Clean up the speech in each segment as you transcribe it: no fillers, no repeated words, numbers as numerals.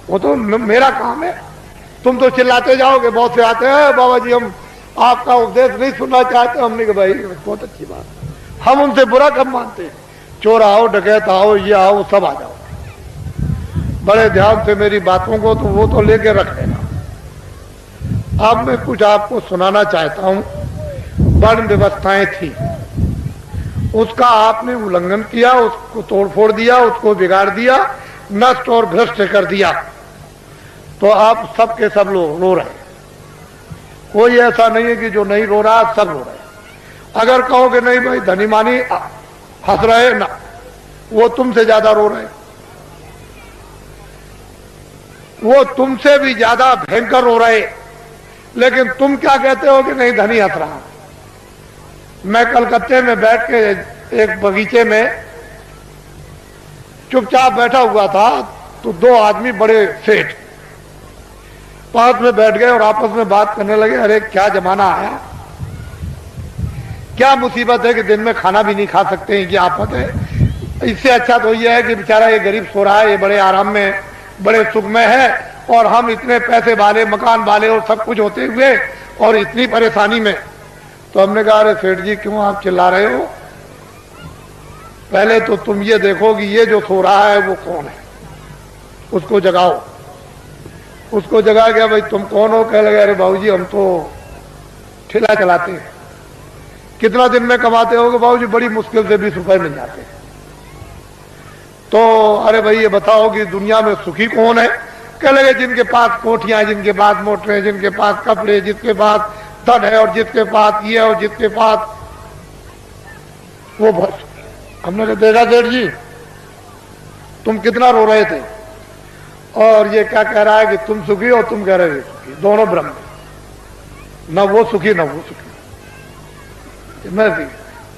वो तो मेरा काम है। तुम तो चिल्लाते जाओगे, बहुत से आते हैं बाबा जी हम आपका उपदेश नहीं सुनना चाहते। हमने कहा भाई बहुत अच्छी बात, हम उनसे बुरा कब मानते हैं। चोर आओ, डकैत आओ, ये आओ, सब आ जाओ, बड़े ध्यान से मेरी बातों को तो वो तो लेके रख लेना। अब मैं कुछ आपको सुनाना चाहता हूं। वर्ण व्यवस्थाएं थी, उसका आपने उल्लंघन किया, उसको तोड़फोड़ दिया, उसको बिगाड़ दिया, नष्ट और भ्रष्ट कर दिया, तो आप सब के सब लोग रो रहे हैं। कोई ऐसा नहीं है कि जो नहीं रो रहा, सब रो रहे हैं। अगर कहोगे नहीं भाई धनी मानी हंस रहे ना, वो तुमसे ज्यादा रो रहे हैं, वो तुमसे भी ज्यादा भयंकर रो रहे। लेकिन तुम क्या कहते हो कि नहीं धनी हंस रहा। मैं कलकत्ते में बैठ के एक बगीचे में चुपचाप बैठा हुआ था, तो दो आदमी बड़े सेठ पास में बैठ गए और आपस में बात करने लगे। अरे क्या जमाना आया, क्या मुसीबत है कि दिन में खाना भी नहीं खा सकते हैं, क्या आफत है। इससे अच्छा तो यह है कि बेचारा ये गरीब सो रहा है, ये बड़े आराम में बड़े सुख में है, और हम इतने पैसे वाले, मकान वाले और सब कुछ होते हुए और इतनी परेशानी में। तो हमने कहा अरे सेठ जी क्यों आप चिल्ला रहे हो, पहले तो तुम ये देखो कि ये जो सो रहा है वो कौन है, उसको जगाओ। उसको जगा गया, भाई तुम कौन हो। कह लगे अरे बाबूजी हम तो ठेला चलाते हैं। कितना दिन में कमाते होगे बाबूजी, बड़ी मुश्किल से 20 रुपए मिल जाते हैं। तो अरे भाई ये बताओ कि दुनिया में सुखी कौन है। कह लगे जिनके पास कोठियां, जिनके पास मोटरें, जिनके पास कपड़े, जिसके पास धन है और जिसके पास ये और जिसके पास वो बहुत। हमने देखा सेठ जी तुम कितना रो रहे थे, और ये क्या कह रहा है कि तुम सुखी और तुम कह रहे थे सुखी, दोनों ब्रह्म, न वो सुखी न वो सुखी। मैं भी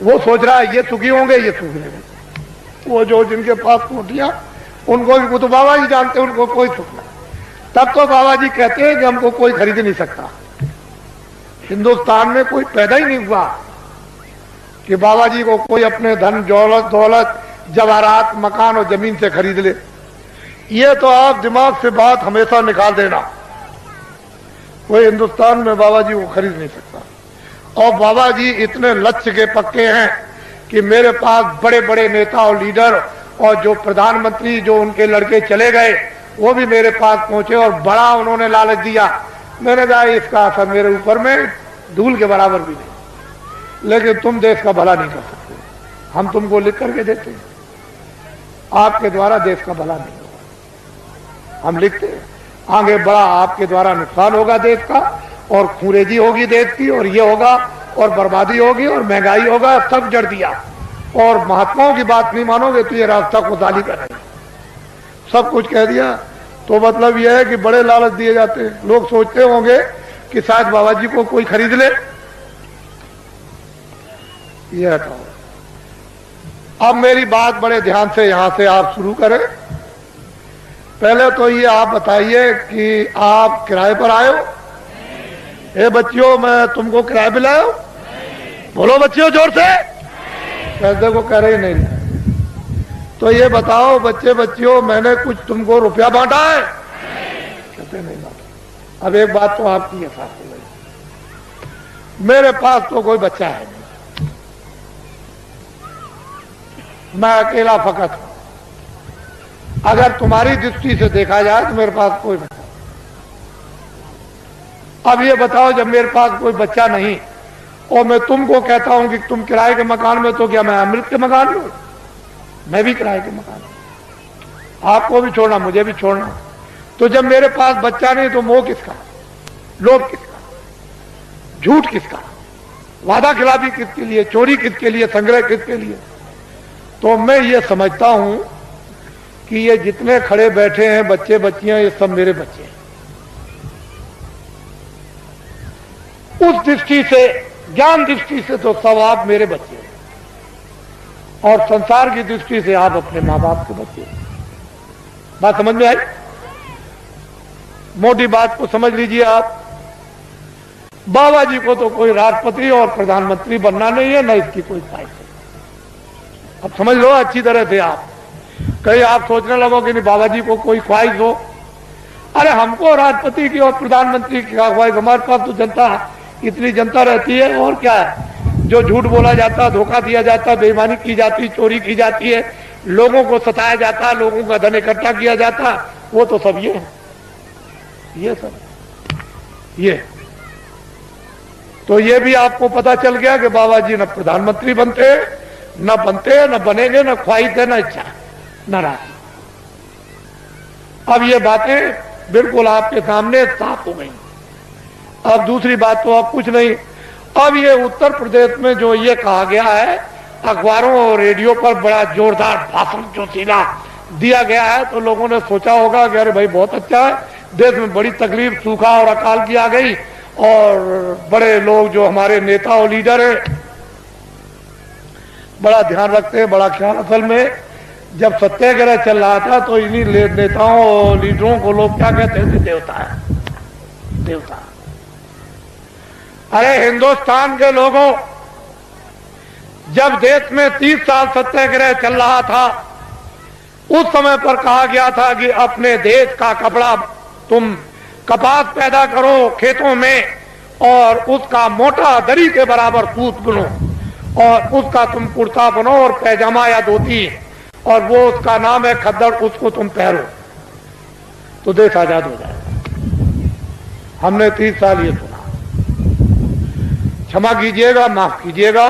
वो सोच रहा है ये सुखी होंगे, ये सुखी नहीं। वो जो जिनके पास कोठियां, उनको भी वो तो बाबा जी जानते, उनको कोई सुख नहीं। तब तो बाबा जी कहते हैं कि हमको कोई खरीद नहीं सकता। हिंदुस्तान में कोई पैदा ही नहीं हुआ कि बाबा जी को कोई अपने धन दौलत जवाहरात मकान और जमीन से खरीद ले। ये तो आप दिमाग से बात हमेशा निकाल देना, कोई हिंदुस्तान में बाबा जी को खरीद नहीं सकता। और बाबा जी इतने लक्ष्य के पक्के हैं कि मेरे पास बड़े बड़े नेता और लीडर और जो प्रधानमंत्री जो उनके लड़के चले गए वो भी मेरे पास पहुंचे और बड़ा उन्होंने लालच दिया। मैंने कहा इसका असर मेरे ऊपर में धूल के बराबर भी नहीं, लेकिन तुम देश का भला नहीं कर सकते, हम तुमको लिख करके देते हैं, आपके द्वारा देश का भला नहीं होगा। हम लिखते हैं आगे बड़ा आपके द्वारा नुकसान होगा देश का, और खूंरेजी होगी देश की, और ये होगा और बर्बादी होगी और महंगाई होगा, सब जड़ दिया। और महात्माओं की बात नहीं मानोगे तो ये रास्ता खुदाली करेंगे, सब कुछ कह दिया। तो मतलब यह है कि बड़े लालच दिए जाते हैं। लोग सोचते होंगे कि शायद बाबा जी को कोई खरीद ले। यह तो अब मेरी बात बड़े ध्यान से यहां से आप शुरू करें। पहले तो ये आप बताइए कि आप किराए पर आए हो। ए बच्चियों मैं तुमको किराए पे लाया हूं, बोलो बच्चियों जोर से। कैसे को कह रही नहीं। तो ये बताओ बच्चे बच्चियों मैंने कुछ तुमको रुपया बांटा है? कहते नहीं बांटा। अब एक बात तो आपकी है साथ में, मेरे पास तो कोई बच्चा है नहीं, मैं अकेला फकत हूं। अगर तुम्हारी दृष्टि से देखा जाए तो मेरे पास कोई बच्चा। अब ये बताओ जब मेरे पास कोई बच्चा नहीं और मैं तुमको कहता हूं कि तुम किराए के मकान में, तो क्या मैं अमृत के मकान में? मैं भी किराए के मकान में, आपको भी छोड़ना मुझे भी छोड़ना। तो जब मेरे पास बच्चा नहीं तो मोह किसका, लोभ किसका, झूठ किसका, वादा खिलाफी किसके लिए, चोरी किसके लिए, संग्रह किसके लिए? तो मैं ये समझता हूं कि ये जितने खड़े बैठे हैं बच्चे बच्चियां, ये सब मेरे बच्चे हैं। उस दृष्टि से, ज्ञान दृष्टि से तो सब आप मेरे बच्चे हैं, और संसार की दृष्टि से आप अपने मां बाप के बच्चे हैं। बात समझ में आई? मोटी बात को समझ लीजिए आप। बाबा जी को तो कोई राष्ट्रपति और प्रधानमंत्री बनना नहीं है, न इसकी कोई ख्वाहिश है। अब समझ लो अच्छी तरह से आप। कहीं आप सोचने लगो कि नहीं बाबा जी को कोई ख्वाहिश हो अरे हमको राष्ट्रपति की और प्रधानमंत्री की भाई, हमारे पास तो जनता, इतनी जनता रहती है, और क्या है? जो झूठ बोला जाता, धोखा दिया जाता, बेईमानी की जाती, चोरी की जाती है, लोगों को सताया जाता, लोगों का धन इकट्ठा किया जाता, वो तो सब ये सब ये। तो ये भी आपको पता चल गया कि बाबा जी न प्रधानमंत्री बनते, न बनेंगे, न ख्वाहिश है, न इच्छा, न राशि। अब ये बातें बिल्कुल आपके सामने साफ हो गई। अब दूसरी बात तो अब कुछ नहीं। अब ये उत्तर प्रदेश में जो ये कहा गया है, अखबारों और रेडियो पर बड़ा जोरदार भाषण जो सीधा दिया गया है, तो लोगों ने सोचा होगा कि अरे भाई बहुत अच्छा है, देश में बड़ी तकलीफ, सूखा और अकाल की आ गई, और बड़े लोग जो हमारे नेता और लीडर हैं बड़ा ध्यान रखते हैं, बड़ा ख्याल। असल में जब सत्याग्रह चल रहा था तो इन्हीं नेताओं और लीडरों को लोग क्या कहते थे? देवता है, देवता। अरे हिंदुस्तान के लोगों, जब देश में 30 साल सत्याग्रह चल रहा था, उस समय पर कहा गया था कि अपने देश का कपड़ा तुम कपास पैदा करो खेतों में, और उसका मोटा दरी के बराबर सूत बुनो, और उसका तुम कुर्ता बनो और पैजामा या धोती, और वो उसका नाम है खद्दड़, उसको तुम पहनो तो देश आजाद हो जाएगा। हमने 30 साल ये सुना। क्षमा कीजिएगा, माफ कीजिएगा,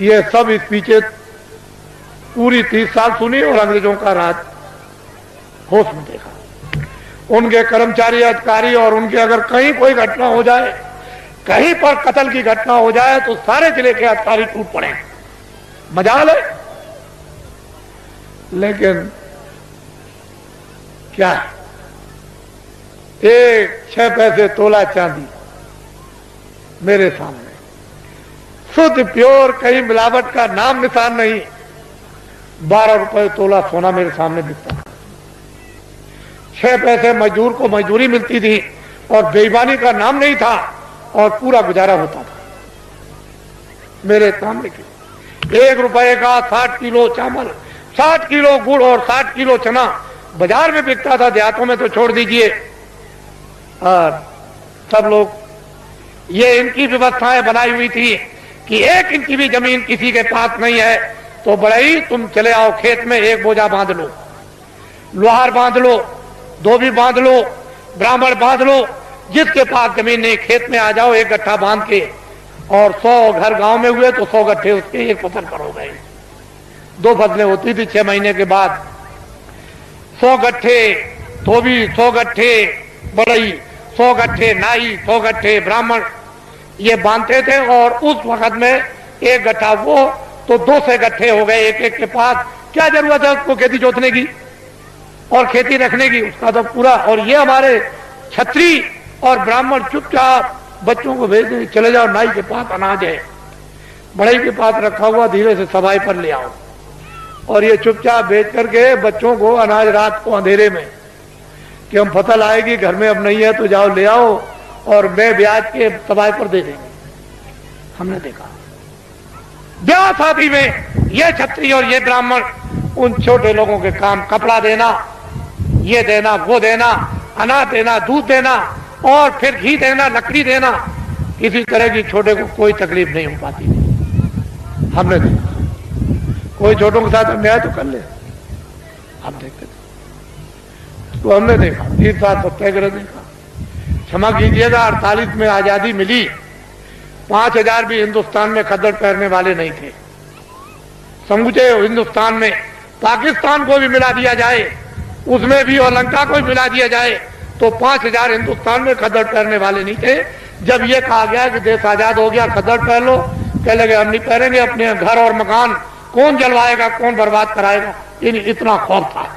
ये सब इस पीछे पूरी 30 साल सुनी और अंग्रेजों का राज होश में देखा। उनके कर्मचारी अधिकारी, और उनके अगर कहीं कोई घटना हो जाए, कहीं पर कत्ल की घटना हो जाए, तो सारे जिले के अधिकारी टूट पड़े। मजाल है। लेकिन क्या, 6 पैसे तोला चांदी मेरे सामने, शुद्ध प्योर, कहीं मिलावट का नाम निशान नहीं, 12 रुपए तोला सोना मेरे सामने बिकता था। 6 पैसे मजदूर को मजदूरी मिलती थी, और बेईमानी का नाम नहीं था, और पूरा गुजारा होता था मेरे सामने की। 1 रुपए का 60 किलो चावल, 60 किलो गुड़ और 60 किलो चना बाजार में बिकता था, देहातों में तो छोड़ दीजिए। और सब लोग, ये इनकी व्यवस्थाएं बनाई हुई थी कि 1 इंच की भी जमीन किसी के पास नहीं है तो बड़ई तुम चले आओ खेत में, 1 बोझा बांध लो, लोहार बांध लो, धोबी बांध लो, ब्राह्मण बांध लो, जिसके पास जमीन नहीं खेत में आ जाओ 1 गट्ठा बांध के। और 100 घर गांव में हुए तो 100 गट्ठे उसके 1 फसल पर हो गए। 2 फसलें होती थी 6 महीने के बाद। 100 गट्ठे धोबी, 100 गट्ठे बड़ई, 100 गट्ठे नाई, 100 गट्ठे ब्राह्मण, ये बांधते थे। और उस वक्त में 1 गट्ठा वो तो 200 गट्ठे हो गए एक के पास। क्या जरूरत है उसको खेती जोतने की और खेती रखने की, उसका तो पूरा। और ये हमारे छत्री और ब्राह्मण चुपचाप बच्चों को भेज दें, चले जाओ नाई के पास अनाज है, बड़ई के पास रखा हुआ, धीरे से सफाई पर ले आओ। और ये चुपचाप भेज करके बच्चों को अनाज रात को अंधेरे में, कि हम फसल आएगी घर में अब नहीं है तो जाओ ले आओ, और मैं ब्याज के सफाई पर दे देंगे। हमने देखा ब्याह शादी में ये छत्री और ये ब्राह्मण उन छोटे लोगों के काम, कपड़ा देना, ये देना, वो देना, अनाज देना, दूध देना, और फिर घी देना, लकड़ी देना, किसी तरह की छोटे को कोई तकलीफ नहीं हो पाती थी। हमने देखा कोई छोटों के साथ अन्याय तो कर ले, हम देखते थे। तो हमने देखा 30 साल सत्याग्रह देखा। क्षमा कीजिएगा, 48 में आजादी मिली, 5000 भी हिंदुस्तान में खद्दड़ पहनने वाले नहीं थे। समूचे हिंदुस्तान में पाकिस्तान को भी मिला दिया जाए, उसमें भी, और लंका को भी मिला दिया जाए, तो 5000 हिंदुस्तान में खद्दड़ पहनने वाले नहीं थे। जब ये कहा गया कि देश आजाद हो गया, खद्दड़ पहन लो, कह लगे हम नहीं पहनेंगे, अपने घर और मकान कौन जलवाएगा, कौन बर्बाद कराएगा, इतना खौफ था।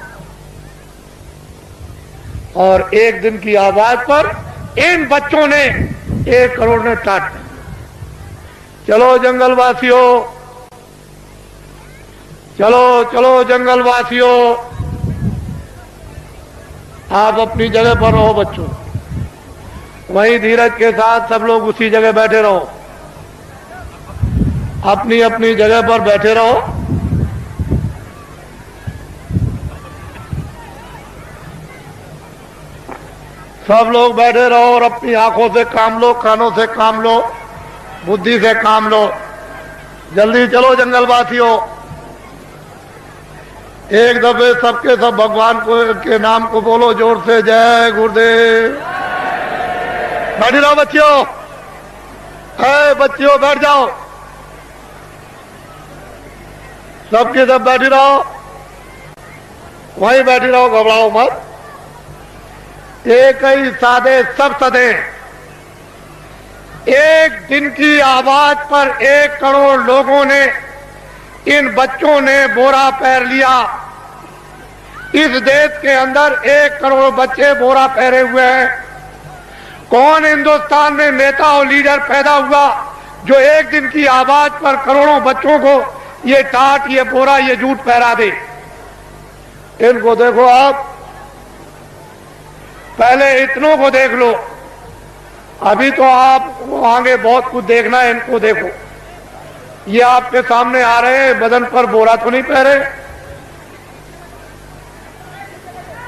और एक दिन की आवाज पर इन बच्चों ने 1 करोड़ ने टाट, चलो जंगलवासियों, चलो चलो जंगलवासियों, आप अपनी जगह पर रहो बच्चों, वहीं धीरज के साथ सब लोग उसी जगह बैठे रहो, अपनी अपनी जगह पर बैठे रहो। सब लोग बैठे रहो और अपनी आंखों से काम लो, कानों से काम लो, बुद्धि से काम लो। जल्दी चलो जंगलवासियों, एक दफे सबके सब भगवान को के नाम को बोलो जोर से, जय गुरुदेव। बैठ रहो बच्चियों, है बच्चियों बैठ जाओ, सबके सब बैठी रहो, वहीं बैठी रहो, घबराओ मत। एक ही सादे सब सदे, एक दिन की आवाज पर 1 करोड़ लोगों ने, इन बच्चों ने बोरा पहन लिया। इस देश के अंदर 1 करोड़ बच्चे बोरा पहने हुए हैं। कौन हिंदुस्तान में नेता और लीडर पैदा हुआ जो एक दिन की आवाज पर करोड़ों बच्चों को ये टाट, ये बोरा, ये जूट पहरा दे? इनको देखो आप, पहले इतनों को देख लो, अभी तो आप आगे बहुत कुछ देखना है। इनको देखो, ये आपके सामने आ रहे हैं, बदन पर बोरा तो नहीं पहरे,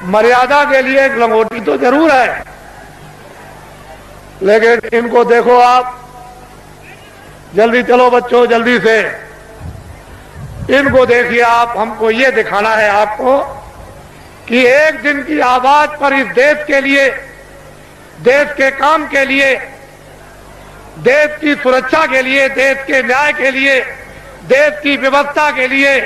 मर्यादा के लिए एक लंगोटी तो जरूर है, लेकिन इनको देखो आप। जल्दी चलो बच्चों, जल्दी से इनको देखिए आप। हमको ये दिखाना है आपको कि एक दिन की आवाज पर इस देश के लिए, देश के काम के लिए, देश की सुरक्षा के लिए, देश के न्याय के लिए, देश की व्यवस्था के लिए